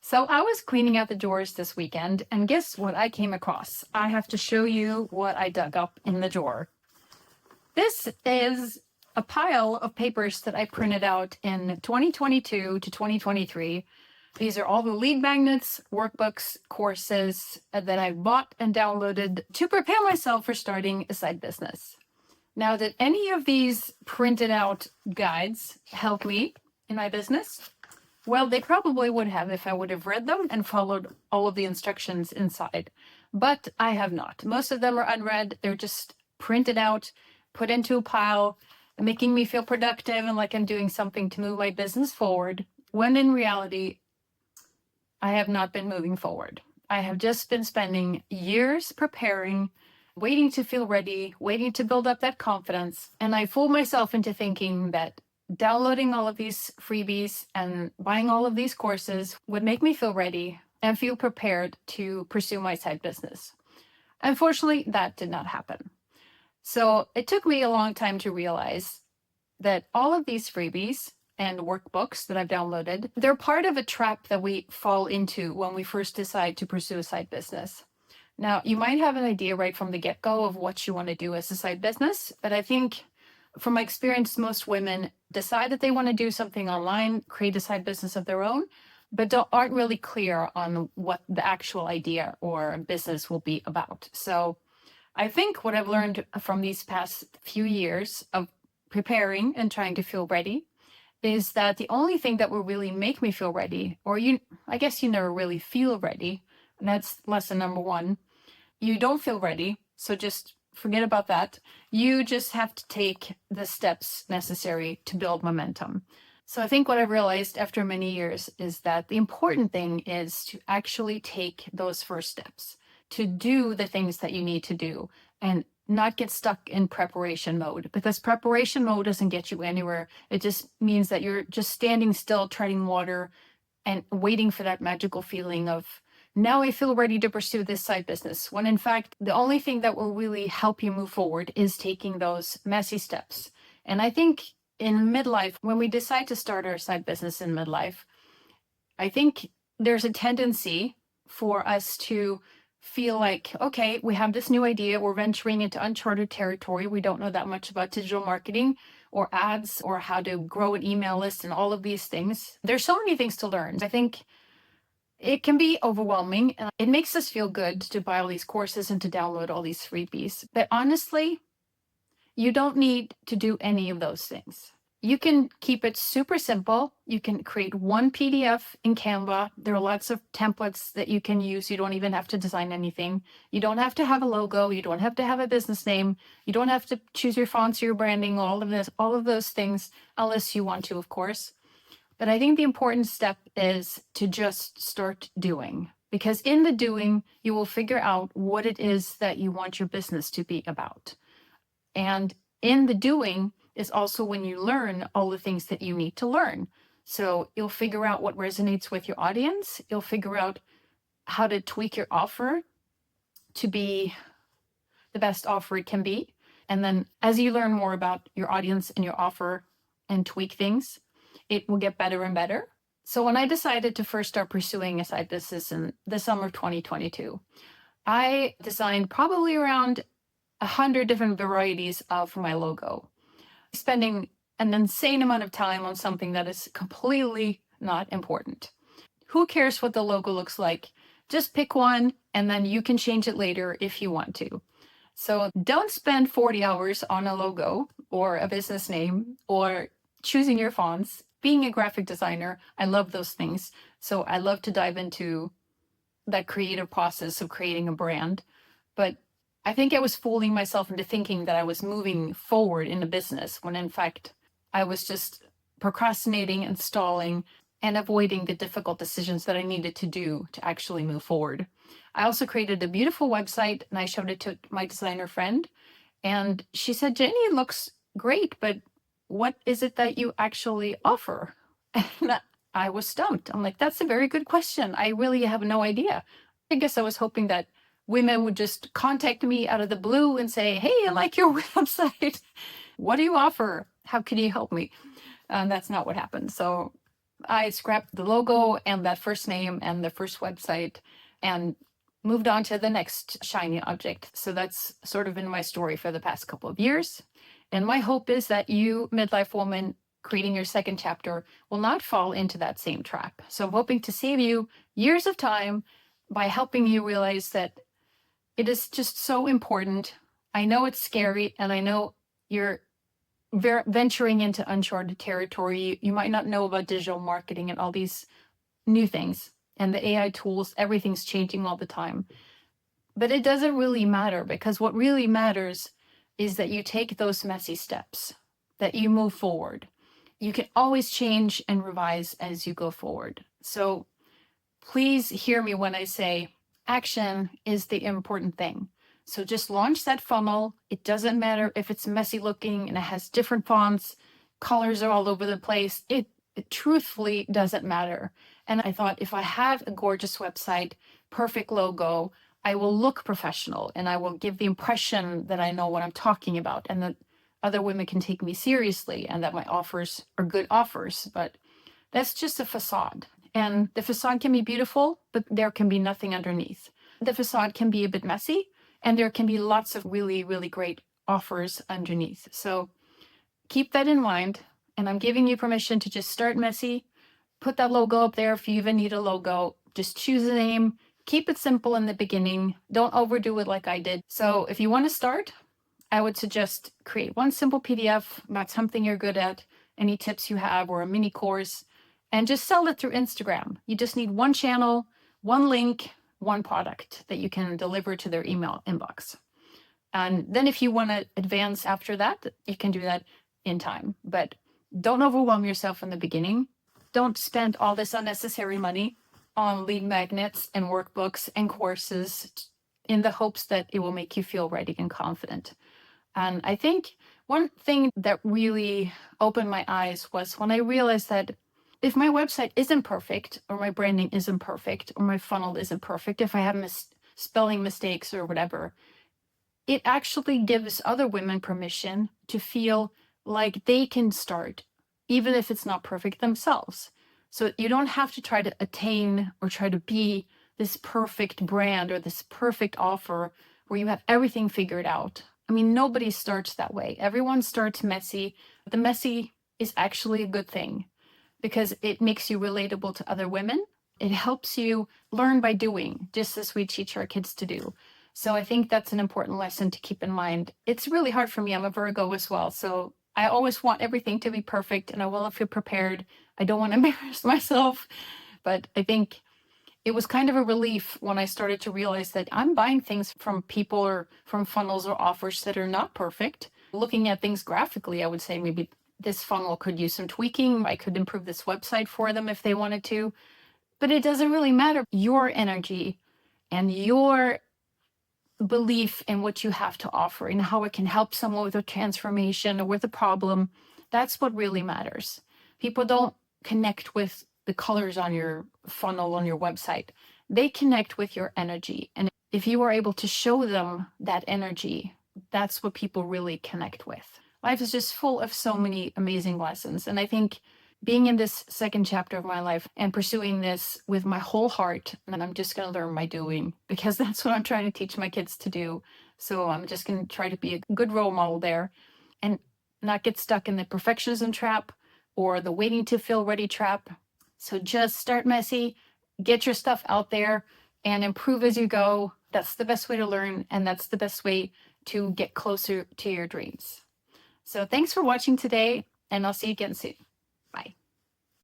So I was cleaning out the drawers this weekend, and guess what I came across? I have to show you what I dug up in the drawer. This is a pile of papers that I printed out in 2022 to 2023. These are all the lead magnets, workbooks, courses that I bought and downloaded to prepare myself for starting a side business. Now, did any of these printed out guides help me in my business? Well, they probably would have if I would have read them and followed all of the instructions inside. But I have not. Most of them are unread. They're just printed out, put into a pile, making me feel productive and like I'm doing something to move my business forward, when in reality, I have not been moving forward. I have just been spending years preparing, waiting to feel ready, waiting to build up that confidence. And I fooled myself into thinking that downloading all of these freebies and buying all of these courses would make me feel ready and feel prepared to pursue my side business. Unfortunately, that did not happen. So it took me a long time to realize that all of these freebies and workbooks that I've downloaded, they're part of a trap that we fall into when we first decide to pursue a side business. Now, you might have an idea right from the get-go of what you want to do as a side business, but I think from my experience, most women decide that they want to do something online, create a side business of their own, but aren't really clear on what the actual idea or business will be about. So I think what I've learned from these past few years of preparing and trying to feel ready is that the only thing that will really make me feel ready, I guess you never really feel ready, and that's lesson number one. You don't feel ready, so just forget about that. You just have to take the steps necessary to build momentum. So I think what I've realized after many years is that the important thing is to actually take those first steps, to do the things that you need to do and not get stuck in preparation mode, because preparation mode doesn't get you anywhere. It just means that you're just standing still, treading water and waiting for that magical feeling of, now I feel ready to pursue this side business, when in fact, the only thing that will really help you move forward is taking those messy steps. And I think in midlife, when we decide to start our side business in midlife, I think there's a tendency for us to feel like, okay, we have this new idea, we're venturing into uncharted territory. We don't know that much about digital marketing or ads or how to grow an email list and all of these things. There's so many things to learn. I think it can be overwhelming, and it makes us feel good to buy all these courses and to download all these freebies. But honestly, you don't need to do any of those things. You can keep it super simple. You can create one PDF in Canva. There are lots of templates that you can use. You don't even have to design anything. You don't have to have a logo. You don't have to have a business name. You don't have to choose your fonts, your branding, all of those things, unless you want to, of course. But I think the important step is to just start doing, because in the doing, you will figure out what it is that you want your business to be about. And in the doing is also when you learn all the things that you need to learn. So you'll figure out what resonates with your audience. You'll figure out how to tweak your offer to be the best offer it can be. And then as you learn more about your audience and your offer and tweak things, it will get better and better. So when I decided to first start pursuing a side business in the summer of 2022, I designed probably around 100 different varieties of my logo, spending an insane amount of time on something that is completely not important. Who cares what the logo looks like? Just pick one and then you can change it later if you want to. So don't spend 40 hours on a logo or a business name or choosing your fonts. Being a graphic designer, I love those things. So I love to dive into that creative process of creating a brand. But I think I was fooling myself into thinking that I was moving forward in the business, when in fact, I was just procrastinating and stalling and avoiding the difficult decisions that I needed to do to actually move forward. I also created a beautiful website and I showed it to my designer friend. And she said, Jenny, it looks great, but what is it that you actually offer? And I was stumped. I'm like, that's a very good question. I really have no idea. I guess I was hoping that women would just contact me out of the blue and say, hey, I like your website. What do you offer? How can you help me? And that's not what happened. So I scrapped the logo and that first name and the first website and moved on to the next shiny object. So that's sort of been my story for the past couple of years. And my hope is that you, midlife woman, creating your second chapter, will not fall into that same trap. So I'm hoping to save you years of time by helping you realize that it is just so important. I know it's scary, and I know you're venturing into uncharted territory. You might not know about digital marketing and all these new things and the AI tools. Everything's changing all the time. But it doesn't really matter, because what really matters is that you take those messy steps, that you move forward. You can always change and revise as you go forward. So please hear me when I say action is the important thing. So just launch that funnel. It doesn't matter if it's messy looking and it has different fonts, colors are all over the place. It truthfully doesn't matter. And I thought, if I have a gorgeous website, perfect logo, I will look professional and I will give the impression that I know what I'm talking about and that other women can take me seriously and that my offers are good offers. But that's just a facade. And the facade can be beautiful, but there can be nothing underneath. The facade can be a bit messy, and there can be lots of really, really great offers underneath. So keep that in mind. And I'm giving you permission to just start messy. Put that logo up there if you even need a logo. Just choose a name. Keep it simple in the beginning. Don't overdo it like I did. So if you want to start, I would suggest create one simple PDF about something you're good at, any tips you have, or a mini course, and just sell it through Instagram. You just need one channel, one link, one product that you can deliver to their email inbox. And then if you want to advance after that, you can do that in time. But don't overwhelm yourself in the beginning. Don't spend all this unnecessary money on lead magnets and workbooks and courses in the hopes that it will make you feel ready and confident. And I think one thing that really opened my eyes was when I realized that if my website isn't perfect, or my branding isn't perfect, or my funnel isn't perfect, if I have spelling mistakes or whatever, it actually gives other women permission to feel like they can start, even if it's not perfect themselves. So you don't have to try to attain or try to be this perfect brand or this perfect offer where you have everything figured out. I mean, nobody starts that way. Everyone starts messy. The messy is actually a good thing because it makes you relatable to other women. It helps you learn by doing, just as we teach our kids to do. So I think that's an important lesson to keep in mind. It's really hard for me. I'm a Virgo as well. So I always want everything to be perfect and I want to feel prepared. I don't want to embarrass myself. But I think it was kind of a relief when I started to realize that I'm buying things from people or from funnels or offers that are not perfect. Looking at things graphically, I would say maybe this funnel could use some tweaking. I could improve this website for them if they wanted to. But it doesn't really matter. Your energy and your belief in what you have to offer and how it can help someone with a transformation or with a problem, that's what really matters. People don't connect with the colors on your funnel on your website. They connect with your energy. And if you are able to show them that energy, that's what people really connect with. Life is just full of so many amazing lessons. And I think being in this second chapter of my life and pursuing this with my whole heart, and I'm just going to learn by doing, because that's what I'm trying to teach my kids to do. So I'm just going to try to be a good role model there and not get stuck in the perfectionism trap or the waiting to feel ready trap. So just start messy, get your stuff out there, and improve as you go. That's the best way to learn, and that's the best way to get closer to your dreams. So thanks for watching today, and I'll see you again soon.